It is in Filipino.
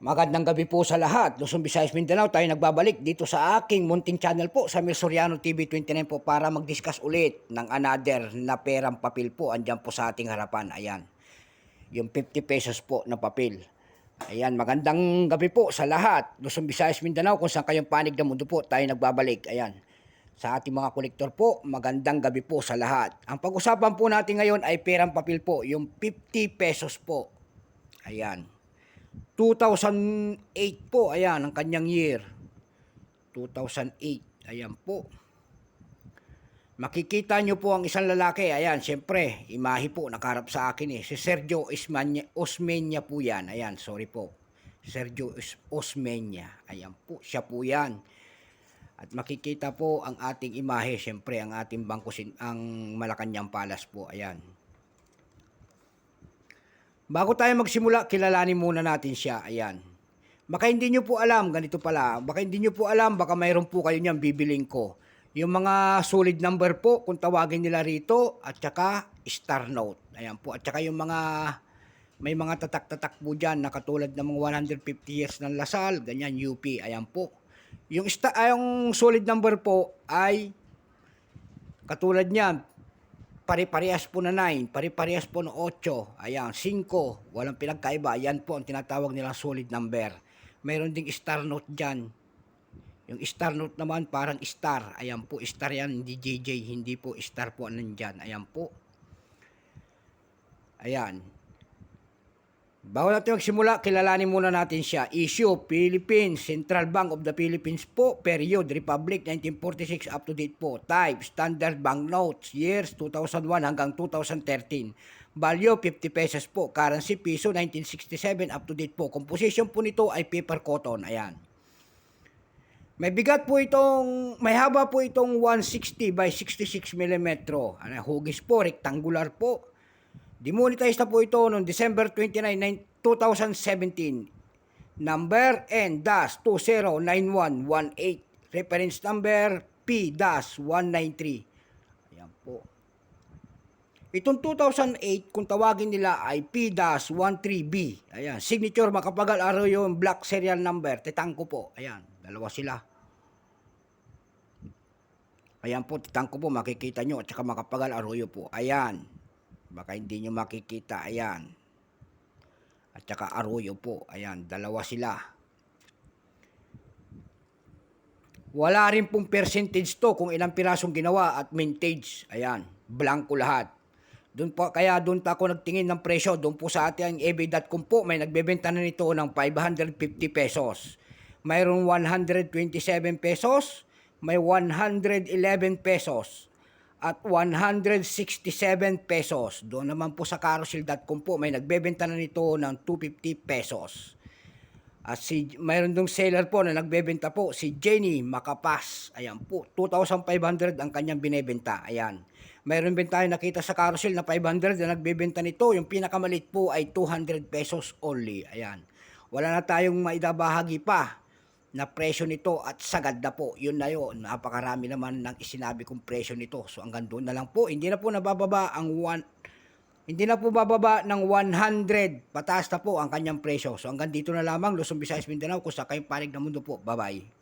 Magandang gabi po sa lahat. Luzon, Visayas, Mindanao, tayo nagbabalik dito sa aking munting channel po sa Mil Soriano TV 29 po para mag-discuss ulit ng another na perang papel po. Andyan po sa ating harapan. Ayan. Yung 50 pesos po na papel. Ayan. Magandang gabi po sa lahat. Luzon, Visayas, Mindanao, kung saan kayong panig ng mundo po, tayo nagbabalik. Ayan. Sa ating mga kolektor po, magandang gabi po sa lahat. Ang pag-usapan po natin ngayon ay perang papel po. Yung 50 pesos po. Ayan. 2008 po, ayan, ang kanyang year. 2008, ayan po. Makikita nyo po ang isang lalaki, ayan, syempre, imahe po, nakaharap sa akin Si Sergio Osmeña po yan, ayan, sorry po. Sergio Osmeña, ayan po, siya po yan. At makikita po ang ating imahe, syempre, ang ating bangko, ang Malacanang Palace po, ayan. Bago tayo magsimula, kilalanin muna natin siya. Ayan. Baka hindi nyo po alam, ganito pala. Baka hindi nyo po alam, baka mayroon po kayo niyan bibiling ko. Yung mga solid number po, kung tawagin nila rito, at saka star note. Ayan po. At saka yung mga, may mga tatak-tatak po dyan, na katulad ng mga 150 years ng Lasal, ganyan, UP. Ayan po. Yung solid number po ay, katulad niyan, pare-parehas po na 9, pare-parehas po na 8, ayan, 5, walang pinagkaiba. Yan po ang tinatawag nilang solid number. Mayroon ding star note dyan. Yung star note naman parang star. Ayan po, star yan, hindi JJ, hindi po star po nandyan. Ayan po. Ayan. Bago natin magsimula, kilalanin muna natin siya. Issue, Philippines, Central Bank of the Philippines po. Period, Republic, 1946 up to date po. Type, Standard Bank Notes, years 2001 hanggang 2013. Value, 50 pesos po. Currency, piso, 1967 up to date po. Composition po nito ay paper cotton. Ayan. May bigat po itong, may haba po itong 160 by 66 mm. Hugis po, rectangular po. Demonetized na po ito noong December 29, 2017. Number N-209118. Reference number P-193. Ayan po. Itong 2008, kung tawagin nila ay P-13B. Ayan. Signature Macapagal Arroyo yung black serial number. Titangko po. Ayan. Dalawa sila. Ayan po. Titangko po. Makikita nyo. At saka Macapagal Arroyo po. Ayan. Baka hindi nyo makikita, ayan. At saka Arroyo po, ayan, dalawa sila. Wala rin pong percentage to kung ilang pirasong ginawa at mintage, ayan, blanco lahat. Doon po, kaya doon ako nagtingin ng presyo, doon po sa ating ebay.com po, may nagbebenta na nito ng 550 pesos. Mayroong 127 pesos, may 111 pesos. At 167 pesos. Doon naman po sa carousel.com po, may nagbebenta na nito ng 250 pesos. At mayroon dong seller po na nagbebenta po, si Jenny Macapas. Ayan po, 2,500 ang kanyang binebenta. Ayan. Mayroon din tayo nakita sa carousel na 500 na nagbebenta nito. Yung pinakamalit po ay 200 pesos only. Ayan. Wala na tayong maidabahagi pa na presyo nito at sagad na po. Yun na yun. Napakarami naman ng isinabi kong presyo nito. So hanggang doon na lang po. Hindi na po nabababa ang hindi na po bababa ng 100. Pataas na po ang kanyang presyo. So hanggang dito na lamang. Luzon, Visayas, Mindanao. Kung sa kayong panig ng mundo po. Bye-bye.